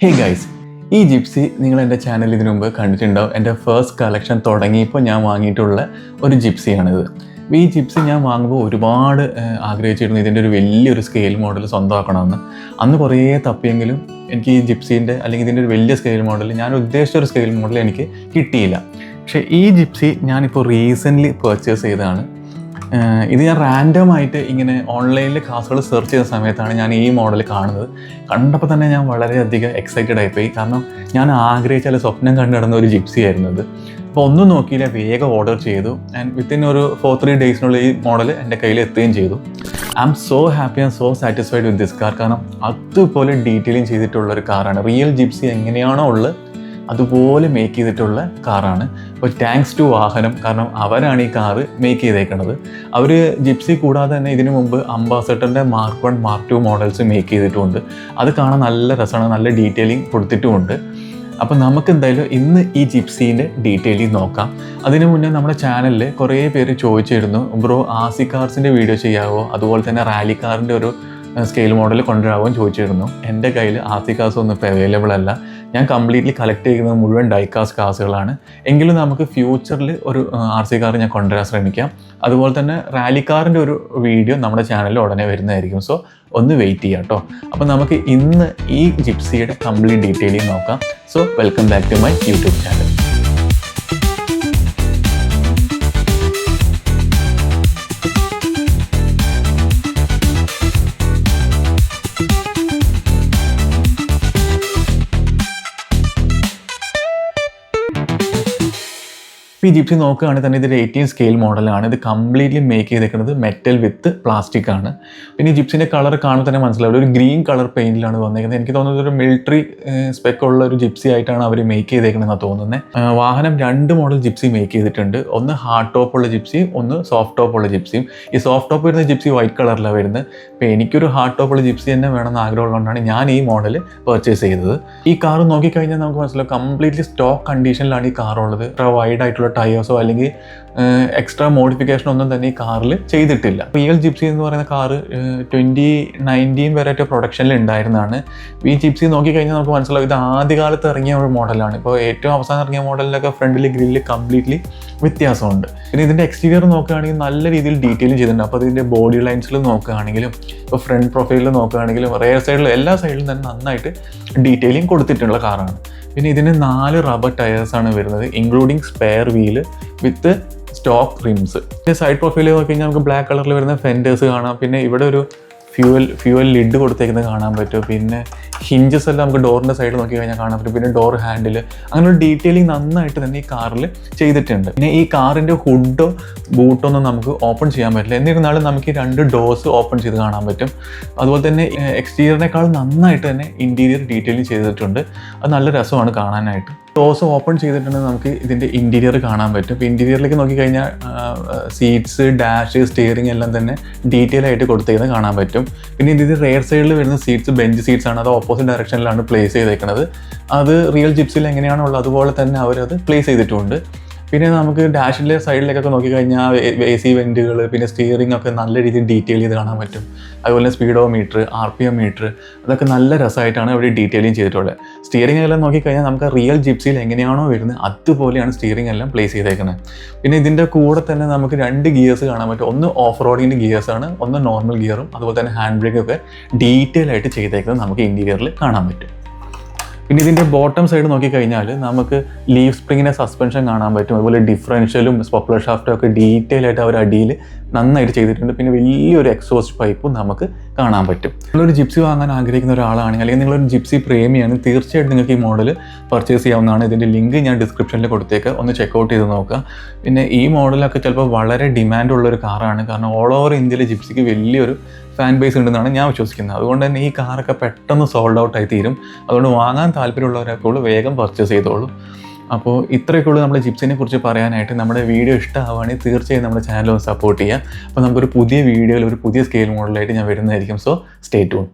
Hey guys, ഈ gypsy നിങ്ങൾ എൻ്റെ ചാനൽ ഇതിനു മുമ്പ് കണ്ടിട്ടുണ്ടാവും. എൻ്റെ ഫസ്റ്റ് കളക്ഷൻ തുടങ്ങിയപ്പോൾ ഞാൻ വാങ്ങിയിട്ടുള്ള ഒരു ജിപ്സിയാണിത്. ഈ ജിപ്സി ഞാൻ വാങ്ങുമ്പോൾ ഒരുപാട് ആഗ്രഹിച്ചിരുന്നു ഇതിൻ്റെ ഒരു വലിയൊരു സ്കെയിൽ മോഡൽ സ്വന്തമാക്കണമെന്ന്. അന്ന് കുറേ തപ്പിയെങ്കിലും എനിക്ക് ഈ ജിപ്സീൻ്റെ അല്ലെങ്കിൽ ഇതിൻ്റെ ഒരു വലിയ സ്കെയിൽ മോഡൽ, ഞാൻ ഉദ്ദേശിച്ച ഒരു സ്കെയിൽ മോഡൽ എനിക്ക് കിട്ടിയില്ല. പക്ഷേ ഈ ജിപ്സി ഞാനിപ്പോൾ റീസെൻ്റ്ലി പർച്ചേസ് ചെയ്തതാണ്. ഇത് ഞാൻ റാൻഡമായിട്ട് ഇങ്ങനെ ഓൺലൈനിൽ ക്ലാസ്സുകൾ സെർച്ച് ചെയ്ത സമയത്താണ് ഞാൻ ഈ മോഡൽ കാണുന്നത്. കണ്ടപ്പോൾ തന്നെ ഞാൻ വളരെയധികം എക്സൈറ്റഡ് ആയിപ്പോയി. കാരണം ഞാൻ ആഗ്രഹിച്ചാൽ സ്വപ്നം കണ്ടു നടന്ന ഒരു ജിപ്സി ആയിരുന്നു ഇത്. അപ്പോൾ ഒന്നും നോക്കിയില്ല, വേഗം ഓർഡർ ചെയ്തു. ആൻഡ് വിത്തിൻ ഒരു 4-3 ഡേയ്സിനുള്ള ഈ മോഡൽ എൻ്റെ കയ്യിൽ എത്തുകയും ചെയ്തു. I am so happy and so satisfied with this car. കാരണം അതുപോലെ ഡീറ്റെയിലിംഗ് ചെയ്തിട്ടുള്ളൊരു കാറാണ്. റിയൽ ജിപ്സി എങ്ങനെയാണോ ഉള്ളത് അതുപോലെ മേക്ക് ചെയ്തിട്ടുള്ള കാറാണ്. അപ്പോൾ താങ്ക്സ് ടു വാഹനം, കാരണം അവരാണ് ഈ കാറ് മേക്ക് ചെയ്തേക്കുന്നത്. അവർ ജിപ്സി കൂടാതെ തന്നെ ഇതിനു മുമ്പ് അംബാസഡറിൻ്റെ Mark 1, Mark 2 മോഡൽസ് മേക്ക് ചെയ്തിട്ടുമുണ്ട്. അത് കാണാൻ നല്ല രസമാണ്, നല്ല ഡീറ്റെയിലിംഗ് കൊടുത്തിട്ടുമുണ്ട്. അപ്പോൾ നമുക്ക് എന്തായാലും ഇന്ന് ഈ ജിപ്സീൻ്റെ ഡീറ്റെയിലിംഗ് നോക്കാം. അതിനു മുന്നേ നമ്മുടെ ചാനലിൽ കുറേ പേര് ചോദിച്ചിരുന്നു, ബ്രോ ആസി കാർസിൻ്റെ വീഡിയോ ചെയ്യാവോ, അതുപോലെ തന്നെ റാലി കാറിൻ്റെ ഒരു സ്കെയിൽ മോഡൽ കൊണ്ടുവരാമോ ചോദിച്ചിരുന്നു. എൻ്റെ കയ്യിൽ ആസി കാർസ് ഒന്നും ഇപ്പോൾ അവൈലബിൾ അല്ല. ഞാൻ കംപ്ലീറ്റ്ലി കളക്ട് ചെയ്യുന്നത് മുഴുവൻ ഡൈകാസ്റ്റ് കാർസുകളാണ്. എങ്കിലും നമുക്ക് ഫ്യൂച്ചറിൽ ഒരു RC കാർ ഞാൻ കൊണ്ടുവരാൻ ശ്രമിക്കാം. അതുപോലെ തന്നെ റാലി കാറിൻ്റെ ഒരു വീഡിയോ നമ്മുടെ ചാനലിൽ ഉടനെ വരുന്നതായിരിക്കും. സോ ഒന്ന് വെയിറ്റ് ചെയ്യാം കേട്ടോ. അപ്പോൾ നമുക്ക് ഇന്ന് ഈ ജിപ്സിയുടെ കംപ്ലീറ്റ് ഡീറ്റെയിലിംഗ് നോക്കാം. So welcome back to my YouTube channel. ഇപ്പോൾ ഈ ജിപ്സി നോക്കുകയാണെങ്കിൽ തന്നെ ഇതൊരു 18 സ്കെയിൽ മോഡലാണ്. ഇത് കംപ്ലീറ്റ്ലി മേക്ക് ചെയ്തേക്കുന്നത് മെറ്റൽ വിത്ത് പ്ലാസ്റ്റിക് ആണ്. പിന്നെ ഈ ജിപ്സിൻ്റെ കളർ കാണുമ്പോൾ തന്നെ മനസ്സിലാവും, ഒരു ഗ്രീൻ കളർ പെയിൻറ്റിലാണ് വന്നേക്കുന്നത്. എനിക്ക് തോന്നുന്നത് ഒരു മിലിറ്ററി സ്പെക്കുള്ള ഒരു ജിപ്സി ആയിട്ടാണ് അവർ മേക്ക് ചെയ്തേക്കണമെന്നാണ് തോന്നുന്നത്. വാഹനം 2 മോഡൽ ജിപ്സി മേക്ക് ചെയ്തിട്ടുണ്ട്. ഒന്ന് ഹാർഡ് ടോപ്പുള്ള ജിപ്സിയും ഒന്ന് സോഫ്റ്റ് ടോപ്പുള്ള ജിപ്സിയും. ഈ സോഫ്റ്റ് ടോപ്പ് വരുന്ന ജിപ്സി വൈറ്റ് കളറിലാണ് വരുന്നത്. അപ്പോൾ എനിക്കൊരു ഹാർഡ് ടോപ്പുള്ള ജിപ്സി തന്നെ വേണമെന്ന് ആഗ്രഹമുള്ളതുകൊണ്ടാണ് ഞാൻ ഈ മോഡൽ പർച്ചേസ് ചെയ്തത്. ഈ കാർ നോക്കിക്കഴിഞ്ഞാൽ നമുക്ക് മനസ്സിലാവും കംപ്ലീറ്റ്ലി സ്റ്റോക്ക് കണ്ടീഷനിലാണ് ഈ കാർ ഉള്ളത്. ഇത്ര വൈഡ് ആയിട്ടുള്ള ടയേഴ്സോ അല്ലെങ്കിൽ എക്സ്ട്രാ മോഡിഫിക്കേഷൻ ഒന്നും തന്നെ ഈ കാറിൽ ചെയ്തിട്ടില്ല. റിയൽ ജിപ്സി എന്ന് പറയുന്ന കാറ് 2019 വരെയായിട്ട് പ്രൊഡക്ഷനിൽ ഉണ്ടായിരുന്നതാണ്. ഈ ജിപ്സി നോക്കിക്കഴിഞ്ഞാൽ നമുക്ക് മനസ്സിലാവും ഇത് ആദ്യകാലത്ത് ഇറങ്ങിയ ഒരു മോഡലാണ്. ഇപ്പോൾ ഏറ്റവും അവസാനം ഇറങ്ങിയ മോഡലിലൊക്കെ ഫ്രണ്ടിൽ ഗ്രില്ല് കംപ്ലീറ്റ്ലി വ്യത്യാസമുണ്ട്. പിന്നെ ഇതിൻ്റെ എക്സ്റ്റീരിയർ നോക്കുകയാണെങ്കിൽ നല്ല രീതിയിൽ ഡീറ്റെയിലും ചെയ്തിട്ടുണ്ട്. അപ്പോൾ ഇതിൻ്റെ ബോഡി ലൈൻസിൽ നോക്കുകയാണെങ്കിലും ഇപ്പോൾ ഫ്രണ്ട് പ്രൊഫൈലിൽ നോക്കുകയാണെങ്കിലും റെയർ സൈഡിലും എല്ലാ സൈഡിലും തന്നെ നന്നായിട്ട് ഡീറ്റെയിലിംഗ് കൊടുത്തിട്ടുള്ള കാറാണ്. പിന്നെ ഇതിന് 4 റബ്ബർ ടയേഴ്സാണ് വരുന്നത്, ഇൻക്ലൂഡിങ് സ്പെയർ വീല് വിത്ത് സ്റ്റോക്ക് റിംസ്. പിന്നെ സൈഡ് പ്രൊഫൈലിൽ നോക്കി കഴിഞ്ഞാൽ നമുക്ക് ബ്ലാക്ക് കളറിൽ വരുന്ന ഫെൻഡേഴ്സ് കാണാം. പിന്നെ ഇവിടെ ഒരു ഫ്യൂവൽ ലിഡ് കൊടുത്തേക്കുന്നത് കാണാൻ പറ്റും. പിന്നെ ഹിഞ്ചസ് എല്ലാം നമുക്ക് ഡോറിൻ്റെ സൈഡ് നോക്കി കഴിഞ്ഞാൽ കാണാൻ പറ്റും. പിന്നെ ഡോർ ഹാൻഡിൽ, അങ്ങനെ ഒരു ഡീറ്റെയിലിംഗ് നന്നായിട്ട് തന്നെ ഈ കാറിൽ ചെയ്തിട്ടുണ്ട്. പിന്നെ ഈ കാറിൻ്റെ ഹുഡോ ബൂട്ടോ ഒന്നും നമുക്ക് ഓപ്പൺ ചെയ്യാൻ പറ്റില്ല. എന്നിരുന്നാലും നമുക്ക് ഈ 2 ഡോർസ് ഓപ്പൺ ചെയ്ത് കാണാൻ പറ്റും. അതുപോലെ തന്നെ എക്സ്റ്റീരിയറിനേക്കാൾ നന്നായിട്ട് തന്നെ ഇൻറ്റീരിയർ ഡീറ്റെയിലിംഗ് ചെയ്തിട്ടുണ്ട്. അത് നല്ല രസമാണ് കാണാനായിട്ട്. ഡോർസ് ഓപ്പൺ ചെയ്തിട്ടുണ്ടെങ്കിൽ നമുക്ക് ഇതിൻ്റെ ഇൻറ്റീരിയർ കാണാൻ പറ്റും. ഇപ്പോൾ ഇൻറ്റീരിയറിലേക്ക് നോക്കിക്കഴിഞ്ഞാൽ സീറ്റ്സ്, ഡാഷ്, സ്റ്റിയറിംഗ് എല്ലാം തന്നെ ഡീറ്റെയിൽ ആയിട്ട് കൊടുത്തേക്കുന്നത് കാണാൻ പറ്റും. പിന്നെ ഇതിൻ്റെ റെയർ സൈഡിൽ വരുന്ന സീറ്റ്സ് ബെഞ്ച് സീറ്റ്സ് ആണ്. അത് ഓപ്പോസിറ്റ് ഡയറക്ഷനിലാണ് പ്ലേസ് ചെയ്തേക്കുന്നത്. അത് റിയൽ ജിപ്സിൽ എങ്ങനെയാണുള്ളത് അതുപോലെ തന്നെ അവരത് പ്ലേസ് ചെയ്തിട്ടുണ്ട്. പിന്നെ നമുക്ക് ഡാഷിൻ്റെ സൈഡിലേക്കൊക്കെ നോക്കിക്കഴിഞ്ഞാൽ AC വെൻറ്റുകൾ, പിന്നെ സ്റ്റിയറിംഗ് ഒക്കെ നല്ല രീതിയിൽ ഡീറ്റെയിൽ ചെയ്ത് കാണാൻ പറ്റും. അതുപോലെ സ്പീഡോ മീറ്റർ, RPM മീറ്റർ, അതൊക്കെ നല്ല രസമായിട്ടാണ് അവർ ഡീറ്റെയിലിംഗ് ചെയ്തിട്ടുള്ളത്. സ്റ്റിയറിംഗ് എല്ലാം നോക്കിക്കഴിഞ്ഞാൽ നമുക്ക് റിയൽ ജിപ്സിയിൽ എങ്ങനെയാണോ വരുന്നത് അതുപോലെയാണ് സ്റ്റിയറിംഗ് എല്ലാം പ്ലേസ് ചെയ്തേക്കുന്നത്. പിന്നെ ഇതിൻ്റെ കൂടെ തന്നെ നമുക്ക് 2 ഗിയേഴ്സ് കാണാൻ പറ്റും. ഒന്ന് ഓഫ് റോഡിൻ്റെ ഗിയേഴ്സാണ്, ഒന്ന് നോർമൽ ഗിയറും. അതുപോലെ തന്നെ ഹാൻഡ് ബ്രേക്കൊക്കെ ഡീറ്റെയിൽ ആയിട്ട് ചെയ്തേക്കുന്നത് നമുക്ക് ഇൻറ്റീരിയറിൽ കാണാൻ പറ്റും. പിന്നെ ഇതിൻ്റെ ബോട്ടം സൈഡ് നോക്കിക്കഴിഞ്ഞാൽ നമുക്ക് ലീഫ് സ്പ്രിങ്ങിൻ്റെ സസ്പെൻഷൻ കാണാൻ പറ്റും. അതുപോലെ ഡിഫറൻഷ്യലും സ്പോപ്പുലർ ഷാഫ്റ്റും ഒക്കെ ഡീറ്റെയിൽ ആയിട്ട് അവർ അടിയിൽ നന്നായിട്ട് ചെയ്തിട്ടുണ്ട്. പിന്നെ വലിയൊരു എക്സോസ്റ്റ് പൈപ്പും നമുക്ക് കാണാൻ പറ്റും. നിങ്ങളൊരു ജിപ്സി വാങ്ങാൻ ആഗ്രഹിക്കുന്ന ഒരാളാണെങ്കിൽ അല്ലെങ്കിൽ നിങ്ങളൊരു ജിപ്സി പ്രേമിയാണ്, തീർച്ചയായിട്ടും നിങ്ങൾക്ക് ഈ മോഡൽ പർച്ചേസ് ചെയ്യാവുന്നതാണ്. ഇതിൻ്റെ ലിങ്ക് ഞാൻ ഡിസ്ക്രിപ്ഷനിൽ കൊടുത്തേക്ക്, ഒന്ന് ചെക്കൗട്ട് ചെയ്ത് നോക്കുക. പിന്നെ ഈ മോഡലൊക്കെ ചിലപ്പോൾ വളരെ ഡിമാൻഡുള്ളൊരു കാറാണ്. കാരണം ഓൾ ഓവർ ഇന്ത്യയിലെ ജിപ്സിക്ക് വലിയൊരു ഫാൻ ബേസ് ഉണ്ടെന്നാണ് ഞാൻ വിശ്വസിക്കുന്നത്. അതുകൊണ്ട് തന്നെ ഈ കാറൊക്കെ പെട്ടെന്ന് സോൾഡ് ഔട്ട് ആയി തീരും. അതുകൊണ്ട് വാങ്ങാൻ താല്പര്യമുള്ളവരൊക്കെ വേഗം പർച്ചേസ് ചെയ്തോളൂ. അപ്പോൾ ഇത്രയൊക്കെ ഉള്ളൂ നമ്മുടെ ജിപ്സിനെ കുറിച്ച് പറയാനായിട്ട്. നമ്മുടെ വീഡിയോ ഇഷ്ടമാവുകയാണെങ്കിൽ തീർച്ചയായും നമ്മുടെ ചാനൽ ഒന്ന് സപ്പോർട്ട് ചെയ്യുക. അപ്പോൾ നമുക്കൊരു പുതിയ വീഡിയോയിൽ ഒരു പുതിയ സ്കെയിൽ മോഡലായിട്ട് ഞാൻ വരുന്നതായിരിക്കും. So stay tune.